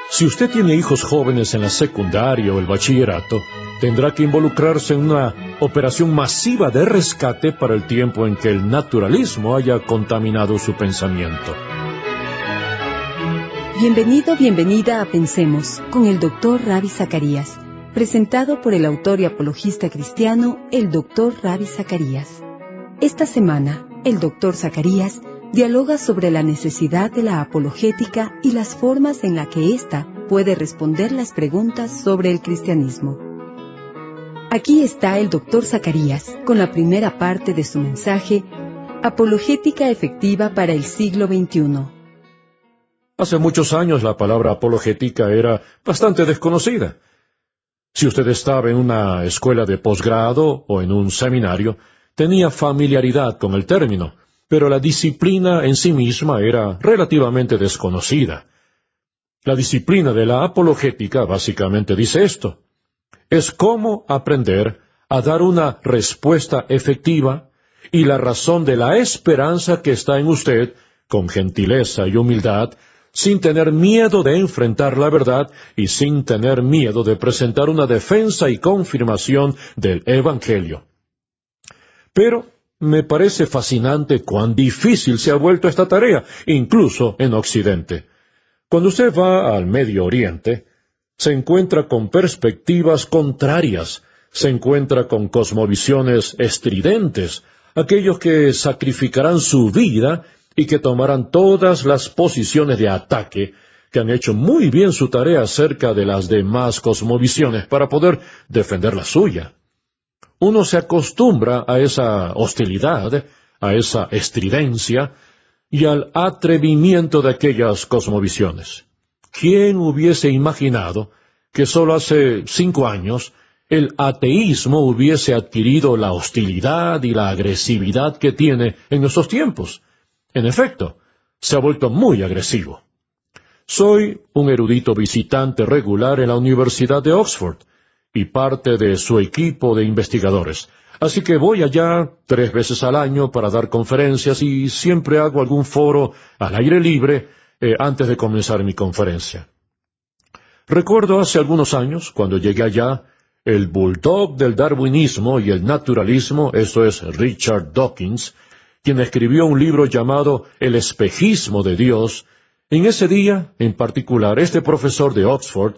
Si usted tiene hijos jóvenes en la secundaria o el bachillerato, tendrá que involucrarse en una operación masiva de rescate para el tiempo en que el naturalismo haya contaminado su pensamiento. Bienvenido, bienvenida a Pensemos, con el Dr. Ravi Zacharias, presentado por el autor y apologista cristiano, el Dr. Ravi Zacharias. Esta semana, el Dr. Zacharias dialoga sobre la necesidad de la apologética y las formas en las que ésta puede responder las preguntas sobre el cristianismo. Aquí está el Dr. Zacharias con la primera parte de su mensaje, Apologética efectiva para el siglo XXI. Hace muchos años la palabra apologética era bastante desconocida. Si usted estaba en una escuela de posgrado o en un seminario, tenía familiaridad con el término, pero la disciplina en sí misma era relativamente desconocida. La disciplina de la apologética básicamente dice esto: es cómo aprender a dar una respuesta efectiva y la razón de la esperanza que está en usted, con gentileza y humildad, sin tener miedo de enfrentar la verdad y sin tener miedo de presentar una defensa y confirmación del Evangelio. Pero me parece fascinante cuán difícil se ha vuelto esta tarea, incluso en Occidente. Cuando usted va al Medio Oriente, se encuentra con perspectivas contrarias, se encuentra con cosmovisiones estridentes, aquellos que sacrificarán su vida y que tomarán todas las posiciones de ataque, que han hecho muy bien su tarea acerca de las demás cosmovisiones para poder defender la suya. Uno se acostumbra a esa hostilidad, a esa estridencia y al atrevimiento de aquellas cosmovisiones. ¿Quién hubiese imaginado que solo hace 5 años el ateísmo hubiese adquirido la hostilidad y la agresividad que tiene en nuestros tiempos? En efecto, se ha vuelto muy agresivo. Soy un erudito visitante regular en la Universidad de Oxford y parte de su equipo de investigadores. Así que voy allá 3 veces al año para dar conferencias y siempre hago algún foro al aire libre antes de comenzar mi conferencia. Recuerdo hace algunos años, cuando llegué allá, el bulldog del darwinismo y el naturalismo, eso es Richard Dawkins, quien escribió un libro llamado El espejismo de Dios. En ese día, en particular, este profesor de Oxford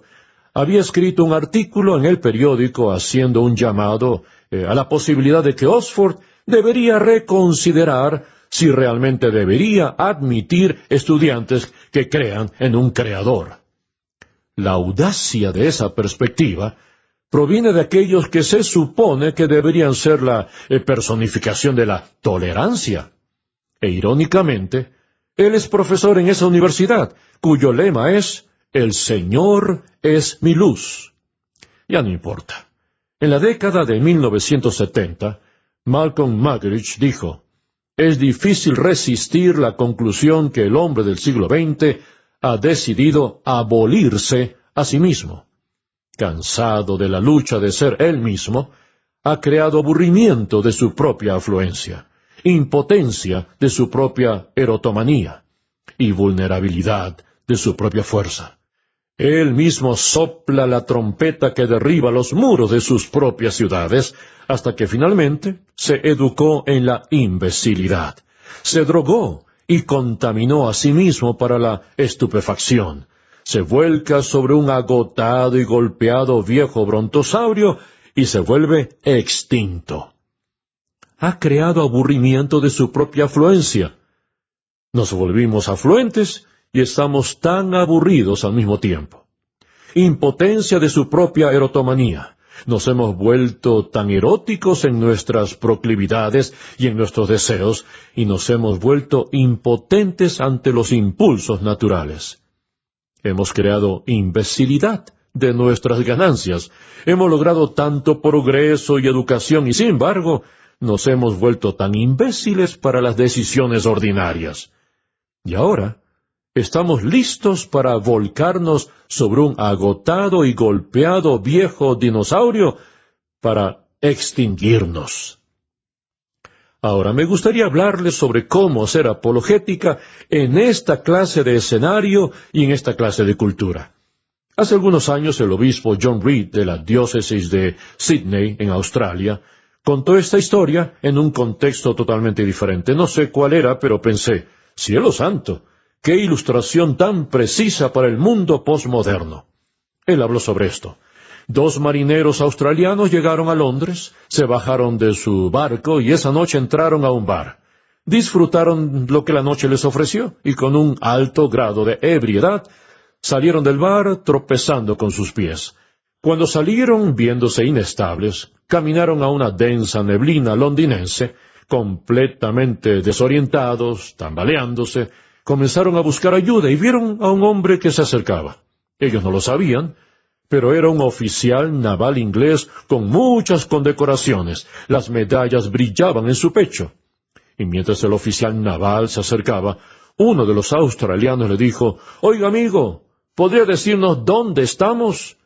había escrito un artículo en el periódico haciendo un llamado a la posibilidad de que Oxford debería reconsiderar si realmente debería admitir estudiantes que crean en un creador. La audacia de esa perspectiva proviene de aquellos que se supone que deberían ser la personificación de la tolerancia. E irónicamente, él es profesor en esa universidad, cuyo lema es «El Señor es mi luz». Ya no importa. En la década de 1970, Malcolm Muggeridge dijo: «Es difícil resistir la conclusión que el hombre del siglo XX ha decidido abolirse a sí mismo. Cansado de la lucha de ser él mismo, ha creado aburrimiento de su propia afluencia, impotencia de su propia erotomanía y vulnerabilidad de su propia fuerza. Él mismo sopla la trompeta que derriba los muros de sus propias ciudades, hasta que finalmente se educó en la imbecilidad, se drogó y contaminó a sí mismo para la estupefacción, se vuelca sobre un agotado y golpeado viejo brontosaurio y se vuelve extinto. Ha creado aburrimiento de su propia afluencia. Nos volvimos afluentes y estamos tan aburridos al mismo tiempo. Impotencia de su propia erotomanía. Nos hemos vuelto tan eróticos en nuestras proclividades y en nuestros deseos, y nos hemos vuelto impotentes ante los impulsos naturales. Hemos creado imbecilidad de nuestras ganancias. Hemos logrado tanto progreso y educación, y sin embargo, nos hemos vuelto tan imbéciles para las decisiones ordinarias. Y ahora estamos listos para volcarnos sobre un agotado y golpeado viejo dinosaurio para extinguirnos. Ahora me gustaría hablarles sobre cómo hacer apologética en esta clase de escenario y en esta clase de cultura. Hace algunos años el obispo John Reed de la diócesis de Sydney, en Australia, contó esta historia en un contexto totalmente diferente. No sé cuál era, pero pensé, cielo santo, qué ilustración tan precisa para el mundo posmoderno. Él habló sobre esto. 2 marineros australianos llegaron a Londres, se bajaron de su barco y esa noche entraron a un bar. Disfrutaron lo que la noche les ofreció y con un alto grado de ebriedad salieron del bar tropezando con sus pies. Cuando salieron, viéndose inestables, caminaron a una densa neblina londinense, completamente desorientados, tambaleándose, comenzaron a buscar ayuda y vieron a un hombre que se acercaba. Ellos no lo sabían, pero era un oficial naval inglés con muchas condecoraciones. Las medallas brillaban en su pecho. Y mientras el oficial naval se acercaba, uno de los australianos le dijo, «Oiga, amigo, ¿podría decirnos dónde estamos?»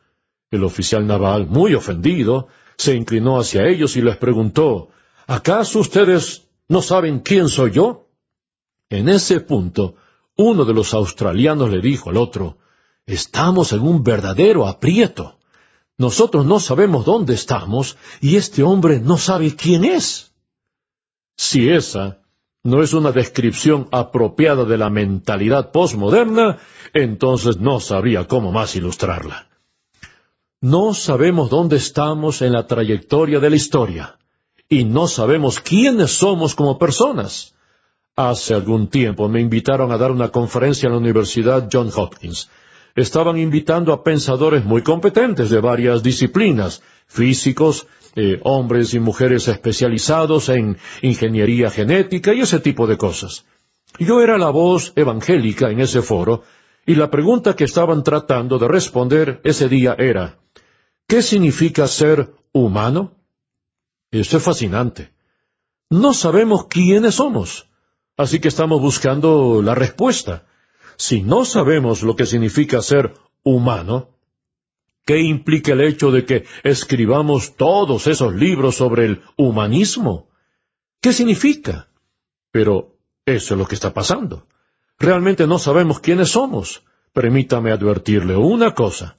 El oficial naval, muy ofendido, se inclinó hacia ellos y les preguntó, «¿Acaso ustedes no saben quién soy yo?» En ese punto, uno de los australianos le dijo al otro, «Estamos en un verdadero aprieto. Nosotros no sabemos dónde estamos y este hombre no sabe quién es». Si esa no es una descripción apropiada de la mentalidad posmoderna, entonces no sabría cómo más ilustrarla. No sabemos dónde estamos en la trayectoria de la historia, y no sabemos quiénes somos como personas. Hace algún tiempo me invitaron a dar una conferencia en la Universidad Johns Hopkins. Estaban invitando a pensadores muy competentes de varias disciplinas, físicos, hombres y mujeres especializados en ingeniería genética y ese tipo de cosas. Yo era la voz evangélica en ese foro, y la pregunta que estaban tratando de responder ese día era, ¿qué significa ser humano? Eso es fascinante. No sabemos quiénes somos, así que estamos buscando la respuesta. Si no sabemos lo que significa ser humano, ¿qué implica el hecho de que escribamos todos esos libros sobre el humanismo? ¿Qué significa? Pero eso es lo que está pasando. Realmente no sabemos quiénes somos. Permítame advertirle una cosa.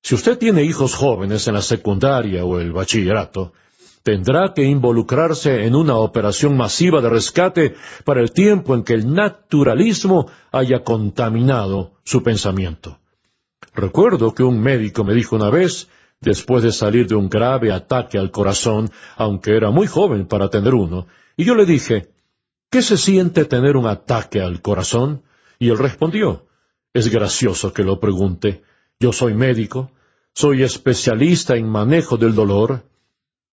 Si usted tiene hijos jóvenes en la secundaria o el bachillerato, tendrá que involucrarse en una operación masiva de rescate para el tiempo en que el naturalismo haya contaminado su pensamiento. Recuerdo que un médico me dijo una vez, después de salir de un grave ataque al corazón, aunque era muy joven para tener uno, y yo le dije, ¿qué se siente tener un ataque al corazón? Y él respondió, es gracioso que lo pregunte, yo soy médico, soy especialista en manejo del dolor,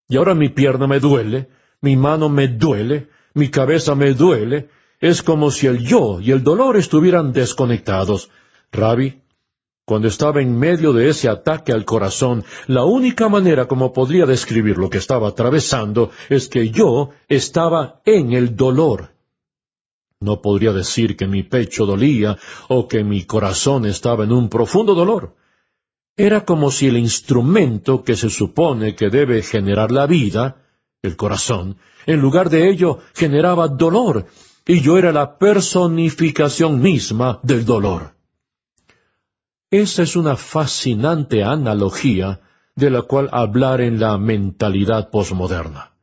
y ahora mi pierna me duele, mi mano me duele, mi cabeza me duele, es como si el yo y el dolor estuvieran desconectados. Rabbi, cuando estaba en medio de ese ataque al corazón, la única manera como podría describir lo que estaba atravesando es que yo estaba en el dolor. No podría decir que mi pecho dolía o que mi corazón estaba en un profundo dolor. Era como si el instrumento que se supone que debe generar la vida, el corazón, en lugar de ello generaba dolor, y yo era la personificación misma del dolor. Esa es una fascinante analogía de la cual hablar en la mentalidad posmoderna.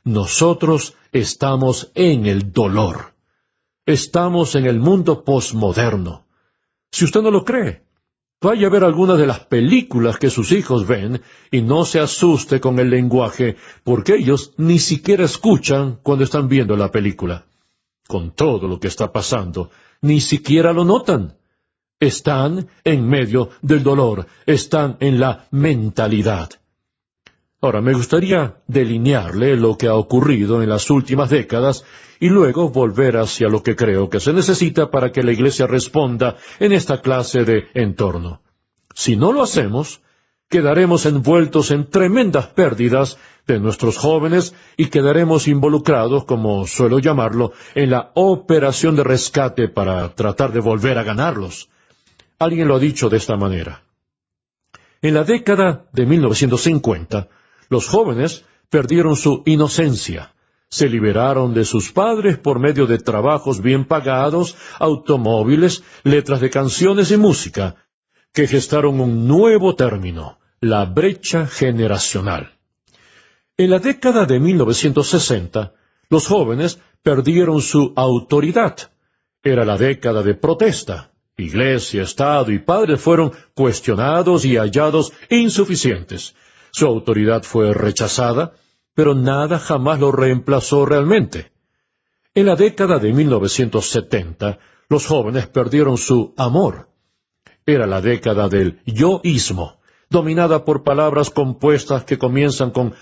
Nosotros estamos en el dolor. Estamos en el mundo posmoderno. Si usted no lo cree, vaya a ver algunas de las películas que sus hijos ven y no se asuste con el lenguaje, porque ellos ni siquiera escuchan cuando están viendo la película. Con todo lo que está pasando, ni siquiera lo notan. Están en medio del dolor, están en la mentalidad. Ahora, me gustaría delinearle lo que ha ocurrido en las últimas décadas y luego volver hacia lo que creo que se necesita para que la Iglesia responda en esta clase de entorno. Si no lo hacemos, quedaremos envueltos en tremendas pérdidas de nuestros jóvenes y quedaremos involucrados, como suelo llamarlo, en la operación de rescate para tratar de volver a ganarlos. Alguien lo ha dicho de esta manera. En la década de 1950, los jóvenes perdieron su inocencia. Se liberaron de sus padres por medio de trabajos bien pagados, automóviles, letras de canciones y música. que gestaron un nuevo término, la brecha generacional. En la década de 1960, los jóvenes perdieron su autoridad. Era la década de protesta. Iglesia, Estado y padres fueron cuestionados y hallados insuficientes. Su autoridad fue rechazada, pero nada jamás lo reemplazó realmente. En la década de 1970, los jóvenes perdieron su amor. Era la década del yoísmo, dominada por palabras compuestas que comienzan con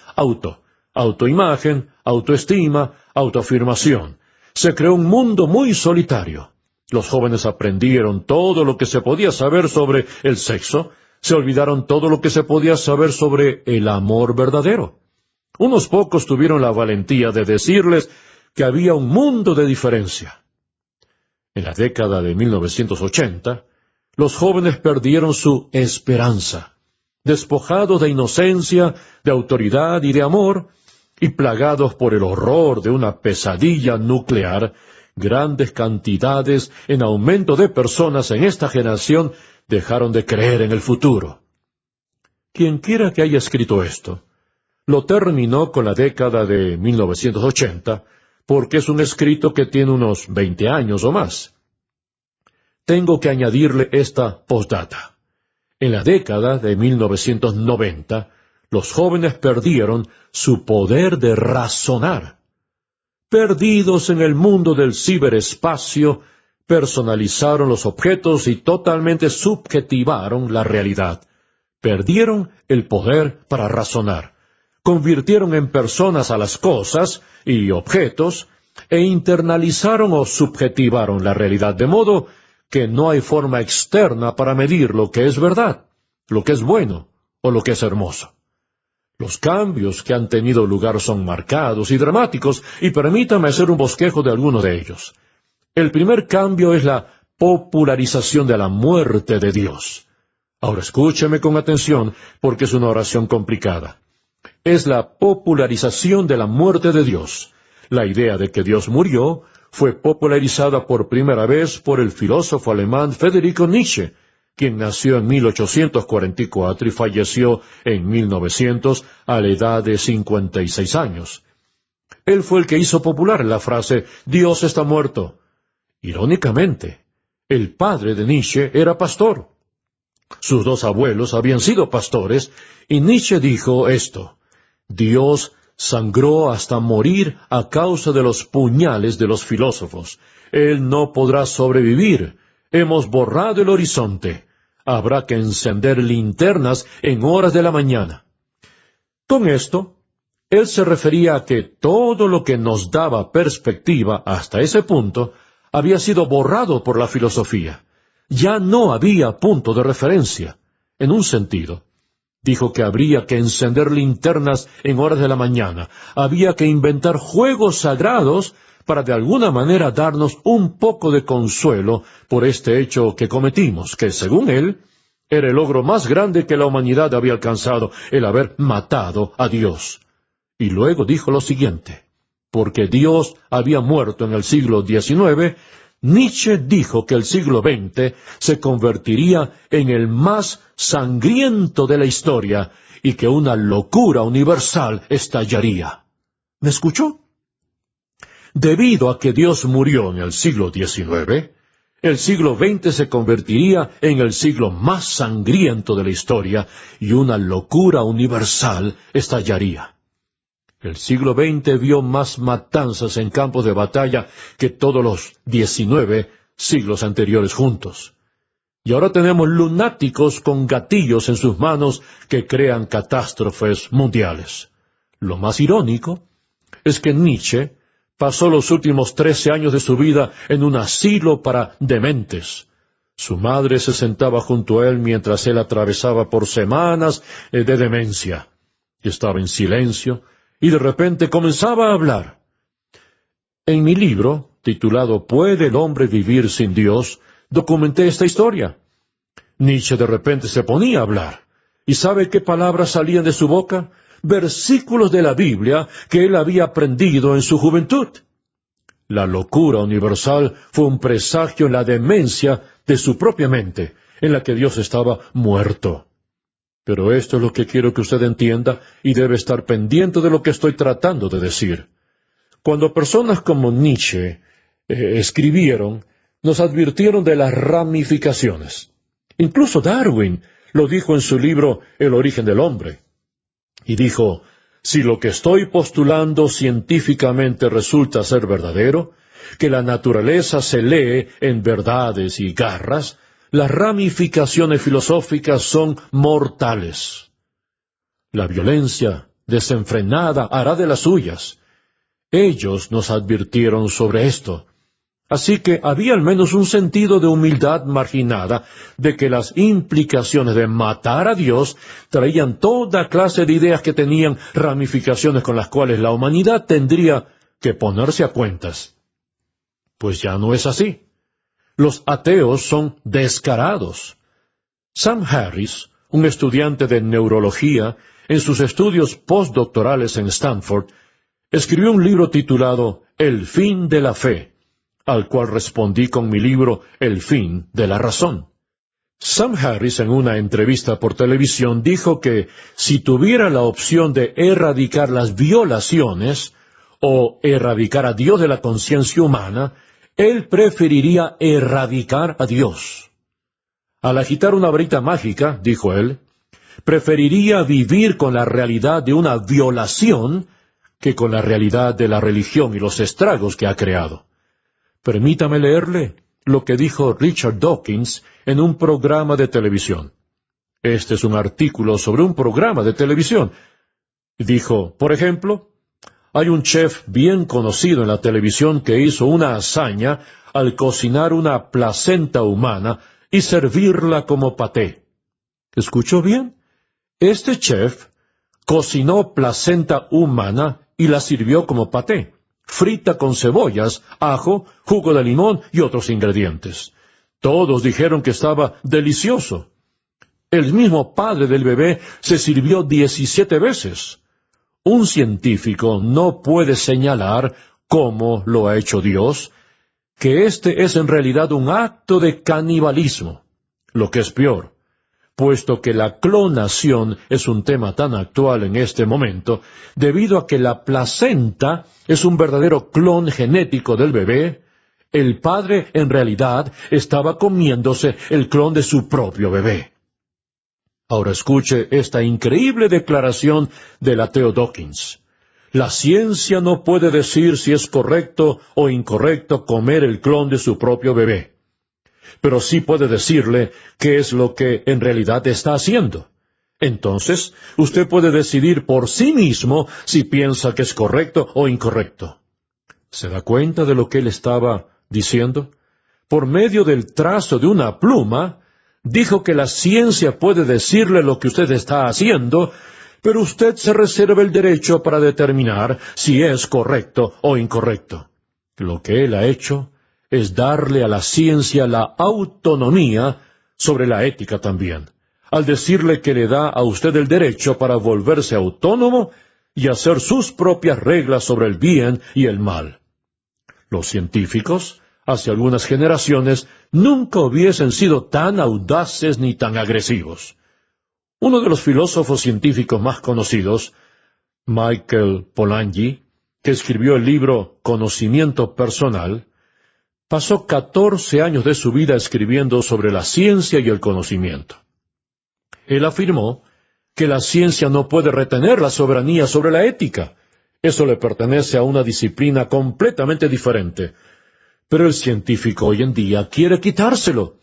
autoimagen, autoestima, autoafirmación. Se creó un mundo muy solitario. Los jóvenes aprendieron todo lo que se podía saber sobre el sexo, se olvidaron todo lo que se podía saber sobre el amor verdadero. Unos pocos tuvieron la valentía de decirles que había un mundo de diferencia. En la década de 1980, los jóvenes perdieron su esperanza. Despojados de inocencia, de autoridad y de amor, y plagados por el horror de una pesadilla nuclear, grandes cantidades en aumento de personas en esta generación dejaron de creer en el futuro. Quienquiera que haya escrito esto, lo terminó con la década de 1980, porque es un escrito que tiene unos 20 años o más. Tengo que añadirle esta postdata. En la década de 1990, los jóvenes perdieron su poder de razonar. Perdidos en el mundo del ciberespacio, personalizaron los objetos y totalmente subjetivaron la realidad. Perdieron el poder para razonar. Convirtieron en personas a las cosas y objetos e internalizaron o subjetivaron la realidad, de modo que no hay forma externa para medir lo que es verdad, lo que es bueno o lo que es hermoso. Los cambios que han tenido lugar son marcados y dramáticos, y permítame hacer un bosquejo de algunos de ellos. El primer cambio es la popularización de la muerte de Dios. Ahora escúcheme con atención, porque es una oración complicada. Es la popularización de la muerte de Dios. La idea de que Dios murió fue popularizada por primera vez por el filósofo alemán Friedrich Nietzsche, quien nació en 1844 y falleció en 1900 a la edad de 56 años. Él fue el que hizo popular la frase «Dios está muerto». Irónicamente, el padre de Nietzsche era pastor. Sus dos abuelos habían sido pastores, y Nietzsche dijo esto: «Dios sangró hasta morir a causa de los puñales de los filósofos. Él no podrá sobrevivir. Hemos borrado el horizonte. Habrá que encender linternas en horas de la mañana». Con esto, él se refería a que todo lo que nos daba perspectiva hasta ese punto había sido borrado por la filosofía. Ya no había punto de referencia. En un sentido, dijo que habría que encender linternas en horas de la mañana. Había que inventar juegos sagrados para de alguna manera darnos un poco de consuelo por este hecho que cometimos, que según él, era el logro más grande que la humanidad había alcanzado, el haber matado a Dios. Y luego dijo lo siguiente: porque Dios había muerto en el siglo XIX, Nietzsche dijo que el siglo XX se convertiría en el más sangriento de la historia y que una locura universal estallaría. ¿Me escuchó? Debido a que Dios murió en el siglo XIX, el siglo XX se convertiría en el siglo más sangriento de la historia y una locura universal estallaría. El siglo XX vio más matanzas en campos de batalla que todos los 19 siglos anteriores juntos. Y ahora tenemos lunáticos con gatillos en sus manos que crean catástrofes mundiales. Lo más irónico es que Nietzsche pasó los últimos 13 años de su vida en un asilo para dementes. Su madre se sentaba junto a él mientras él atravesaba por semanas de demencia. Estaba en silencio y de repente comenzaba a hablar. En mi libro, titulado «¿Puede el hombre vivir sin Dios?», documenté esta historia. Nietzsche de repente se ponía a hablar. ¿Y sabe qué palabras salían de su boca? Versículos de la Biblia que él había aprendido en su juventud. La locura universal fue un presagio en la demencia de su propia mente, en la que Dios estaba muerto. Pero esto es lo que quiero que usted entienda y debe estar pendiente de lo que estoy tratando de decir. Cuando personas como Nietzsche escribieron, nos advirtieron de las ramificaciones. Incluso Darwin lo dijo en su libro El origen del hombre. Y dijo, si lo que estoy postulando científicamente resulta ser verdadero, que la naturaleza se lee en verdades y garras, las ramificaciones filosóficas son mortales. La violencia desenfrenada hará de las suyas. Ellos nos advirtieron sobre esto. Así que había al menos un sentido de humildad marginada de que las implicaciones de matar a Dios traían toda clase de ideas que tenían ramificaciones con las cuales la humanidad tendría que ponerse a cuentas. Pues ya no es así. Los ateos son descarados. Sam Harris, un estudiante de neurología, en sus estudios postdoctorales en Stanford, escribió un libro titulado El fin de la fe, al cual respondí con mi libro El fin de la razón. Sam Harris, en una entrevista por televisión, dijo que si tuviera la opción de erradicar las violaciones o erradicar a Dios de la conciencia humana, él preferiría erradicar a Dios. Al agitar una varita mágica, dijo él, preferiría vivir con la realidad de una violación que con la realidad de la religión y los estragos que ha creado. Permítame leerle lo que dijo Richard Dawkins en un programa de televisión. Este es un artículo sobre un programa de televisión. Dijo, por ejemplo, hay un chef bien conocido en la televisión que hizo una hazaña al cocinar una placenta humana y servirla como paté. ¿Escuchó bien? Este chef cocinó placenta humana y la sirvió como paté, frita con cebollas, ajo, jugo de limón y otros ingredientes. Todos dijeron que estaba delicioso. El mismo padre del bebé se sirvió 17 veces. Un científico no puede señalar, como lo ha hecho Dios, que este es en realidad un acto de canibalismo. Lo que es peor, puesto que la clonación es un tema tan actual en este momento, debido a que la placenta es un verdadero clon genético del bebé, el padre en realidad estaba comiéndose el clon de su propio bebé. Ahora escuche esta increíble declaración del ateo Dawkins. La ciencia no puede decir si es correcto o incorrecto comer el clon de su propio bebé, pero sí puede decirle qué es lo que en realidad está haciendo. Entonces, usted puede decidir por sí mismo si piensa que es correcto o incorrecto. ¿Se da cuenta de lo que él estaba diciendo? Por medio del trazo de una pluma, dijo que la ciencia puede decirle lo que usted está haciendo, pero usted se reserva el derecho para determinar si es correcto o incorrecto. Lo que él ha hecho es darle a la ciencia la autonomía sobre la ética también, al decirle que le da a usted el derecho para volverse autónomo y hacer sus propias reglas sobre el bien y el mal. Los científicos, hace algunas generaciones, nunca hubiesen sido tan audaces ni tan agresivos. Uno de los filósofos científicos más conocidos, Michael Polanyi, que escribió el libro Conocimiento Personal, pasó 14 años de su vida escribiendo sobre la ciencia y el conocimiento. Él afirmó que la ciencia no puede retener la soberanía sobre la ética. Eso le pertenece a una disciplina completamente diferente. Pero el científico hoy en día quiere quitárselo.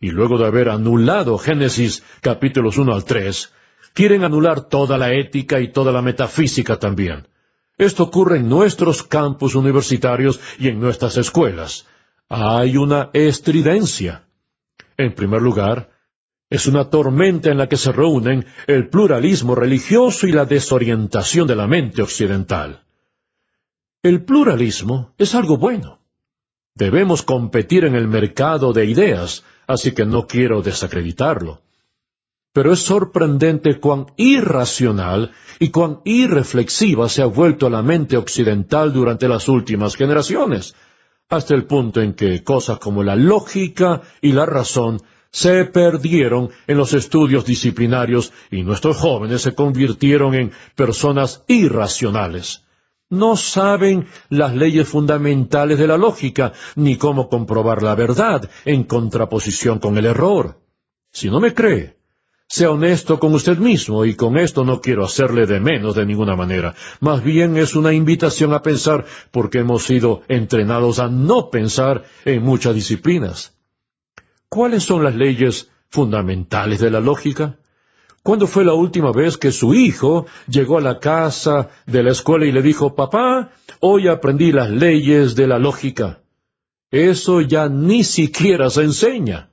Y luego de haber anulado Génesis capítulos 1 al 3, quieren anular toda la ética y toda la metafísica también. Esto ocurre en nuestros campus universitarios y en nuestras escuelas. Hay una estridencia. En primer lugar, es una tormenta en la que se reúnen el pluralismo religioso y la desorientación de la mente occidental. El pluralismo es algo bueno. Debemos competir en el mercado de ideas, así que no quiero desacreditarlo. Pero es sorprendente cuán irracional y cuán irreflexiva se ha vuelto la mente occidental durante las últimas generaciones, hasta el punto en que cosas como la lógica y la razón se perdieron en los estudios disciplinarios y nuestros jóvenes se convirtieron en personas irracionales. No saben las leyes fundamentales de la lógica, ni cómo comprobar la verdad en contraposición con el error. Si no me cree, sea honesto con usted mismo, y con esto no quiero hacerle de menos de ninguna manera. Más bien es una invitación a pensar, porque hemos sido entrenados a no pensar en muchas disciplinas. ¿Cuáles son las leyes fundamentales de la lógica? ¿Cuándo fue la última vez que su hijo llegó a la casa de la escuela y le dijo, papá, hoy aprendí las leyes de la lógica? Eso ya ni siquiera se enseña.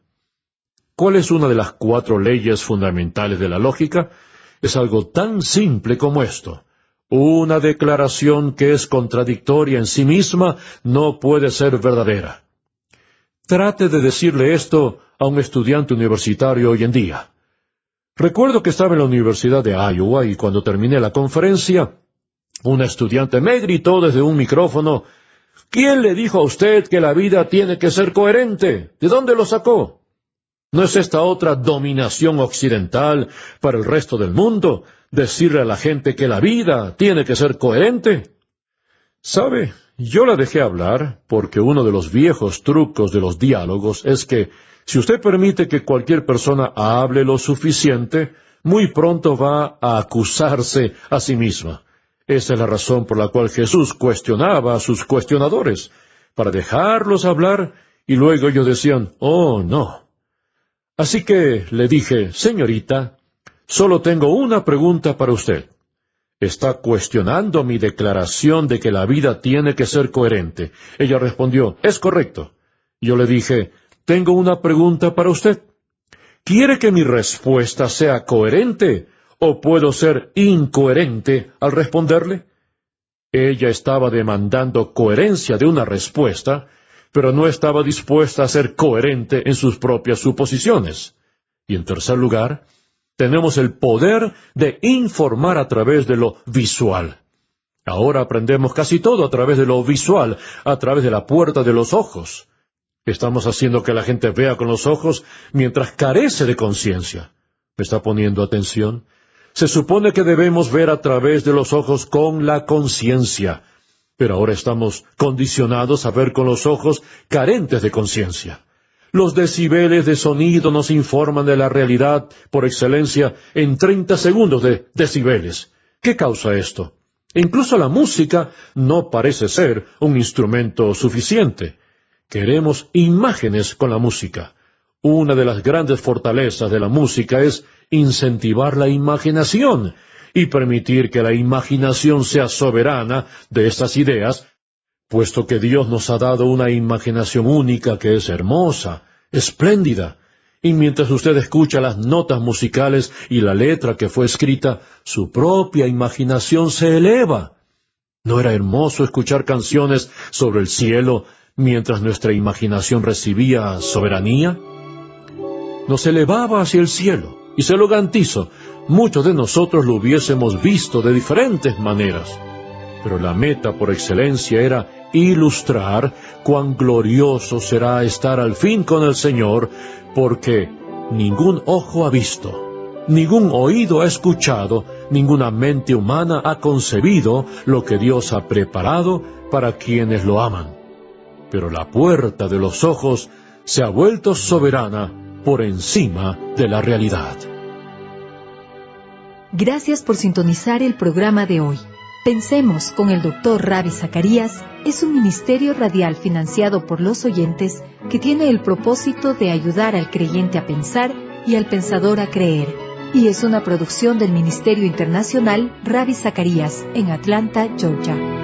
¿Cuál es una de las 4 leyes fundamentales de la lógica? Es algo tan simple como esto. Una declaración que es contradictoria en sí misma no puede ser verdadera. Trate de decirle esto a un estudiante universitario hoy en día. Recuerdo que estaba en la Universidad de Iowa y cuando terminé la conferencia, un estudiante me gritó desde un micrófono, ¿quién le dijo a usted que la vida tiene que ser coherente? ¿De dónde lo sacó? ¿No es esta otra dominación occidental para el resto del mundo, decirle a la gente que la vida tiene que ser coherente? ¿Sabe? Yo la dejé hablar porque uno de los viejos trucos de los diálogos es que si usted permite que cualquier persona hable lo suficiente, muy pronto va a acusarse a sí misma. Esa es la razón por la cual Jesús cuestionaba a sus cuestionadores, para dejarlos hablar, y luego ellos decían, oh, no. Así que le dije, señorita, solo tengo una pregunta para usted. ¿Está cuestionando mi declaración de que la vida tiene que ser coherente? Ella respondió, es correcto. Yo le dije, tengo una pregunta para usted. ¿Quiere que mi respuesta sea coherente o puedo ser incoherente al responderle? Ella estaba demandando coherencia de una respuesta, pero no estaba dispuesta a ser coherente en sus propias suposiciones. Y en tercer lugar, tenemos el poder de informar a través de lo visual. Ahora aprendemos casi todo a través de lo visual, a través de la puerta de los ojos. Estamos haciendo que la gente vea con los ojos mientras carece de conciencia. ¿Me está poniendo atención? Se supone que debemos ver a través de los ojos con la conciencia, pero ahora estamos condicionados a ver con los ojos carentes de conciencia. Los decibeles de sonido nos informan de la realidad por excelencia en 30 segundos de decibeles. ¿Qué causa esto? Incluso la música no parece ser un instrumento suficiente. Queremos imágenes con la música. Una de las grandes fortalezas de la música es incentivar la imaginación y permitir que la imaginación sea soberana de estas ideas, puesto que Dios nos ha dado una imaginación única que es hermosa, espléndida, y mientras usted escucha las notas musicales y la letra que fue escrita, su propia imaginación se eleva. ¿No era hermoso escuchar canciones sobre el cielo mientras nuestra imaginación recibía soberanía? Nos elevaba hacia el cielo, y se lo garantizo, muchos de nosotros lo hubiésemos visto de diferentes maneras. Pero la meta por excelencia era ilustrar cuán glorioso será estar al fin con el Señor, porque ningún ojo ha visto, ningún oído ha escuchado, ninguna mente humana ha concebido lo que Dios ha preparado para quienes lo aman. Pero la puerta de los ojos se ha vuelto soberana por encima de la realidad. Gracias por sintonizar el programa de hoy. Pensemos con el Dr. Ravi Zacarías es un ministerio radial financiado por los oyentes que tiene el propósito de ayudar al creyente a pensar y al pensador a creer. Y es una producción del Ministerio Internacional Ravi Zacarías en Atlanta, Georgia.